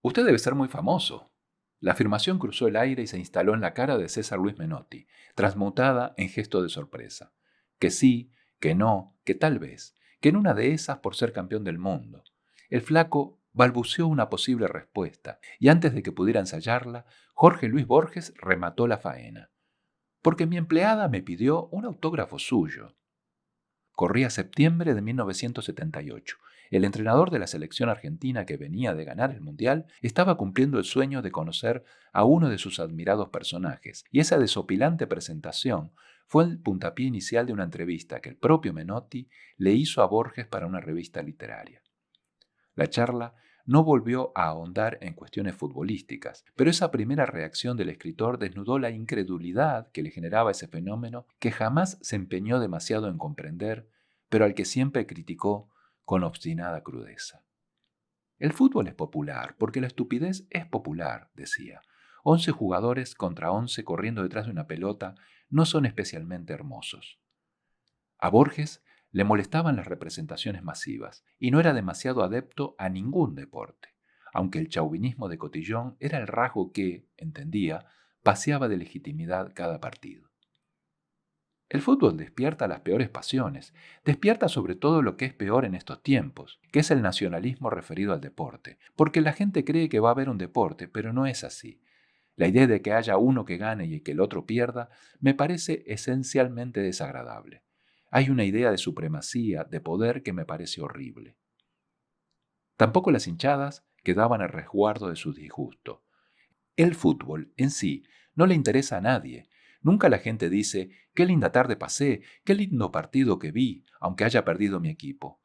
Usted debe ser muy famoso. La afirmación cruzó el aire y se instaló en la cara de César Luis Menotti, transmutada en gesto de sorpresa. Que sí, que no, que tal vez, que en una de esas por ser campeón del mundo. El flaco balbuceó una posible respuesta, y antes de que pudiera ensayarla, Jorge Luis Borges remató la faena. Porque mi empleada me pidió un autógrafo suyo. Corría septiembre de 1978. El entrenador de la selección argentina que venía de ganar el Mundial estaba cumpliendo el sueño de conocer a uno de sus admirados personajes, y esa desopilante presentación fue el puntapié inicial de una entrevista que el propio Menotti le hizo a Borges para una revista literaria. La charla no volvió a ahondar en cuestiones futbolísticas, pero esa primera reacción del escritor desnudó la incredulidad que le generaba ese fenómeno que jamás se empeñó demasiado en comprender, pero al que siempre criticó con obstinada crudeza. El fútbol es popular porque la estupidez es popular, decía. 11 jugadores contra 11 corriendo detrás de una pelota no son especialmente hermosos. A Borges le molestaban las representaciones masivas y no era demasiado adepto a ningún deporte, aunque el chauvinismo de Cotillón era el rasgo que, entendía, paseaba de legitimidad cada partido. El fútbol despierta las peores pasiones, despierta sobre todo lo que es peor en estos tiempos, que es el nacionalismo referido al deporte, porque la gente cree que va a haber un deporte, pero no es así. La idea de que haya uno que gane y que el otro pierda me parece esencialmente desagradable. Hay una idea de supremacía, de poder que me parece horrible. Tampoco las hinchadas quedaban a resguardo de su disgusto. El fútbol, en sí, no le interesa a nadie. Nunca la gente dice, qué linda tarde pasé, qué lindo partido que vi, aunque haya perdido mi equipo.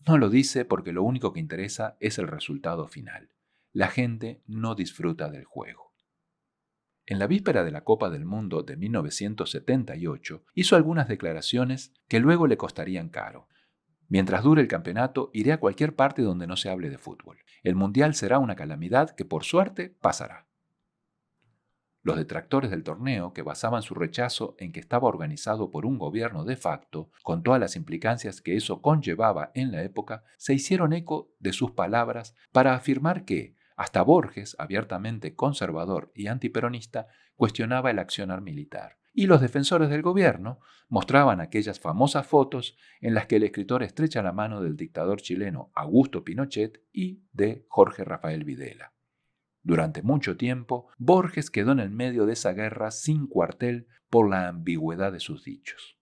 No lo dice porque lo único que interesa es el resultado final. La gente no disfruta del juego. En la víspera de la Copa del Mundo de 1978, hizo algunas declaraciones que luego le costarían caro. Mientras dure el campeonato, iré a cualquier parte donde no se hable de fútbol. El Mundial será una calamidad que por suerte pasará. Los detractores del torneo, que basaban su rechazo en que estaba organizado por un gobierno de facto, con todas las implicancias que eso conllevaba en la época, se hicieron eco de sus palabras para afirmar que, hasta Borges, abiertamente conservador y antiperonista, cuestionaba el accionar militar. Y los defensores del gobierno mostraban aquellas famosas fotos en las que el escritor estrecha la mano del dictador chileno Augusto Pinochet y de Jorge Rafael Videla. Durante mucho tiempo, Borges quedó en el medio de esa guerra sin cuartel por la ambigüedad de sus dichos.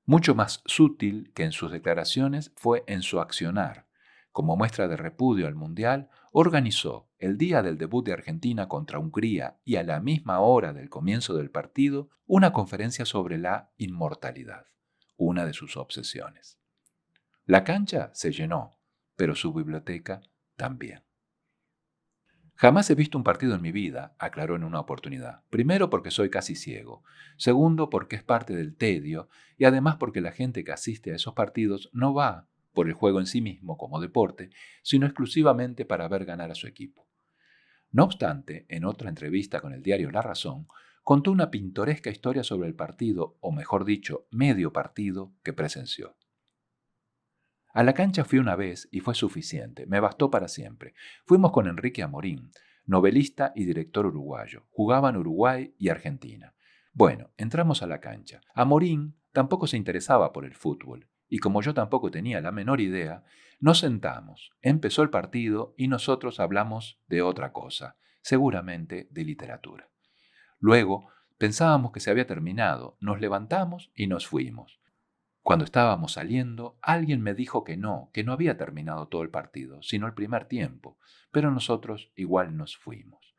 Mucho más sutil que en sus declaraciones fue en su accionar. Como muestra de repudio al Mundial, organizó, el día del debut de Argentina contra Hungría y a la misma hora del comienzo del partido, una conferencia sobre la inmortalidad, una de sus obsesiones. La cancha se llenó, pero su biblioteca también. Jamás he visto un partido en mi vida, aclaró en una oportunidad. Primero porque soy casi ciego. Segundo porque es parte del tedio y además porque la gente que asiste a esos partidos no va por el juego en sí mismo como deporte, sino exclusivamente para ver ganar a su equipo. No obstante, en otra entrevista con el diario La Razón, contó una pintoresca historia sobre el partido, o mejor dicho, medio partido, que presenció. A la cancha fui una vez y fue suficiente, me bastó para siempre. Fuimos con Enrique Amorín, novelista y director uruguayo. Jugaban Uruguay y Argentina. Bueno, entramos a la cancha. Amorín tampoco se interesaba por el fútbol, y como yo tampoco tenía la menor idea, nos sentamos. Empezó el partido y nosotros hablamos de otra cosa, seguramente de literatura. Luego, pensábamos que se había terminado, nos levantamos y nos fuimos. Cuando estábamos saliendo, alguien me dijo que no había terminado todo el partido, sino el primer tiempo, pero nosotros igual nos fuimos.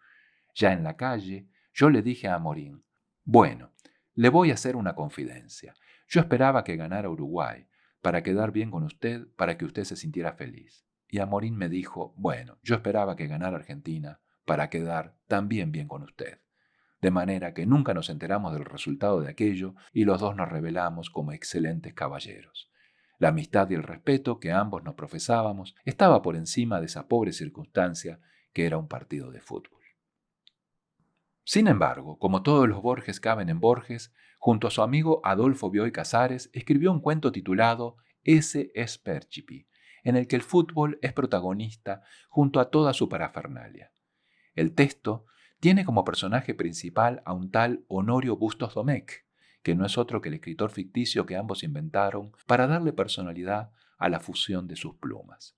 Ya en la calle, yo le dije a Amorín, bueno, le voy a hacer una confidencia. Yo esperaba que ganara Uruguay, para quedar bien con usted, para que usted se sintiera feliz. Y Amorín me dijo, bueno, yo esperaba que ganara Argentina, para quedar también bien con usted. De manera que nunca nos enteramos del resultado de aquello y los dos nos revelamos como excelentes caballeros. La amistad y el respeto que ambos nos profesábamos estaba por encima de esa pobre circunstancia que era un partido de fútbol. Sin embargo, como todos los Borges caben en Borges, junto a su amigo Adolfo Bioy Casares escribió un cuento titulado Ese es Pércipi, en el que el fútbol es protagonista junto a toda su parafernalia. El texto tiene como personaje principal a un tal Honorio Bustos Domecq, que no es otro que el escritor ficticio que ambos inventaron para darle personalidad a la fusión de sus plumas.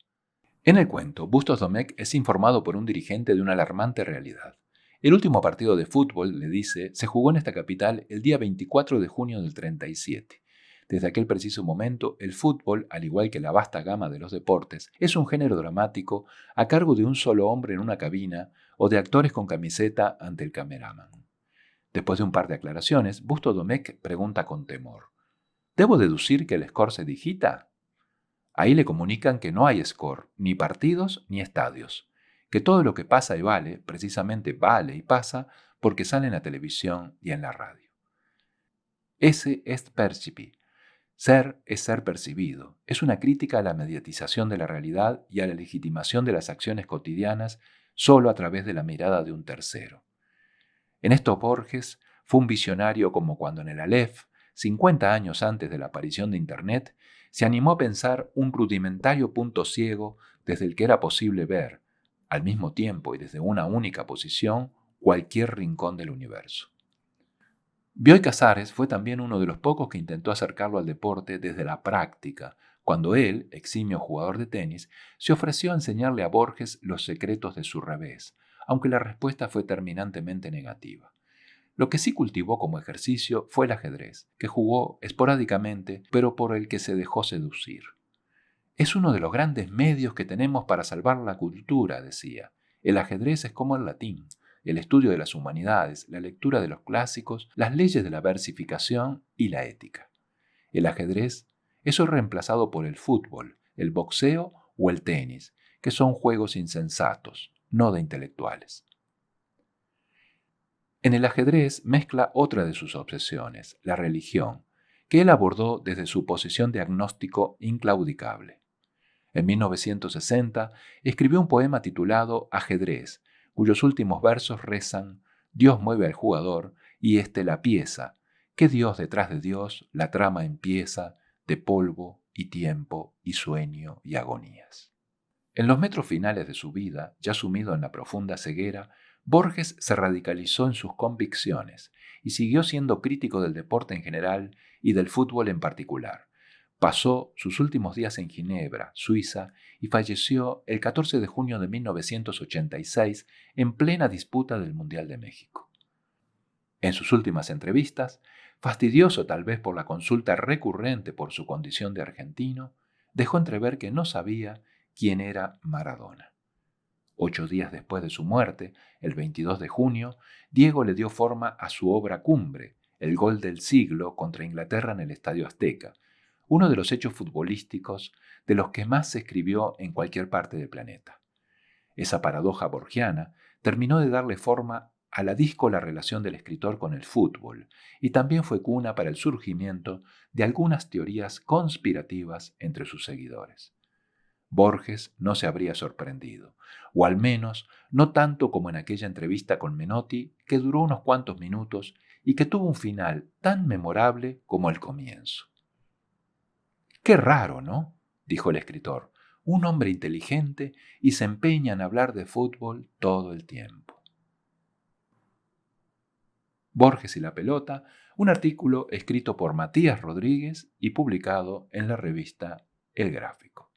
En el cuento, Bustos Domecq es informado por un dirigente de una alarmante realidad. El último partido de fútbol, le dice, se jugó en esta capital el día 24 de junio del 37. Desde aquel preciso momento, el fútbol, al igual que la vasta gama de los deportes, es un género dramático a cargo de un solo hombre en una cabina o de actores con camiseta ante el cameraman. Después de un par de aclaraciones, Bustos Domecq pregunta con temor: ¿debo deducir que el score se digita? Ahí le comunican que no hay score, ni partidos ni estadios, que todo lo que pasa y vale, precisamente vale y pasa porque sale en la televisión y en la radio. Esse est percipi. Ser es ser percibido. Es una crítica a la mediatización de la realidad y a la legitimación de las acciones cotidianas solo a través de la mirada de un tercero. En esto Borges fue un visionario como cuando en el Aleph, 50 años antes de la aparición de Internet, se animó a pensar un rudimentario punto ciego desde el que era posible ver, al mismo tiempo y desde una única posición, cualquier rincón del universo. Bioy Casares fue también uno de los pocos que intentó acercarlo al deporte desde la práctica, cuando él, eximio jugador de tenis, se ofreció a enseñarle a Borges los secretos de su revés, aunque la respuesta fue terminantemente negativa. Lo que sí cultivó como ejercicio fue el ajedrez, que jugó esporádicamente, pero por el que se dejó seducir. Es uno de los grandes medios que tenemos para salvar la cultura, decía. El ajedrez es como el latín, el estudio de las humanidades, la lectura de los clásicos, las leyes de la versificación y la ética. El ajedrez es hoy reemplazado por el fútbol, el boxeo o el tenis, que son juegos insensatos, no de intelectuales. En el ajedrez mezcla otra de sus obsesiones, la religión, que él abordó desde su posición de agnóstico inclaudicable. En 1960 escribió un poema titulado Ajedrez, cuyos últimos versos rezan: Dios mueve al jugador y éste la pieza, que Dios detrás de Dios la trama empieza de polvo y tiempo y sueño y agonías. En los metros finales de su vida, ya sumido en la profunda ceguera, Borges se radicalizó en sus convicciones y siguió siendo crítico del deporte en general y del fútbol en particular. Pasó sus últimos días en Ginebra, Suiza, y falleció el 14 de junio de 1986 en plena disputa del Mundial de México. En sus últimas entrevistas, fastidioso tal vez por la consulta recurrente por su condición de argentino, dejó entrever que no sabía quién era Maradona. 8 días después de su muerte, el 22 de junio, Diego le dio forma a su obra cumbre, el gol del siglo contra Inglaterra en el Estadio Azteca, uno de los hechos futbolísticos de los que más se escribió en cualquier parte del planeta. Esa paradoja borgiana terminó de darle forma a la díscola relación del escritor con el fútbol y también fue cuna para el surgimiento de algunas teorías conspirativas entre sus seguidores. Borges no se habría sorprendido, o al menos no tanto como en aquella entrevista con Menotti que duró unos cuantos minutos y que tuvo un final tan memorable como el comienzo. «Qué raro, ¿no?», dijo el escritor, «un hombre inteligente y se empeña en hablar de fútbol todo el tiempo». Borges y la pelota, un artículo escrito por Matías Rodríguez y publicado en la revista El Gráfico.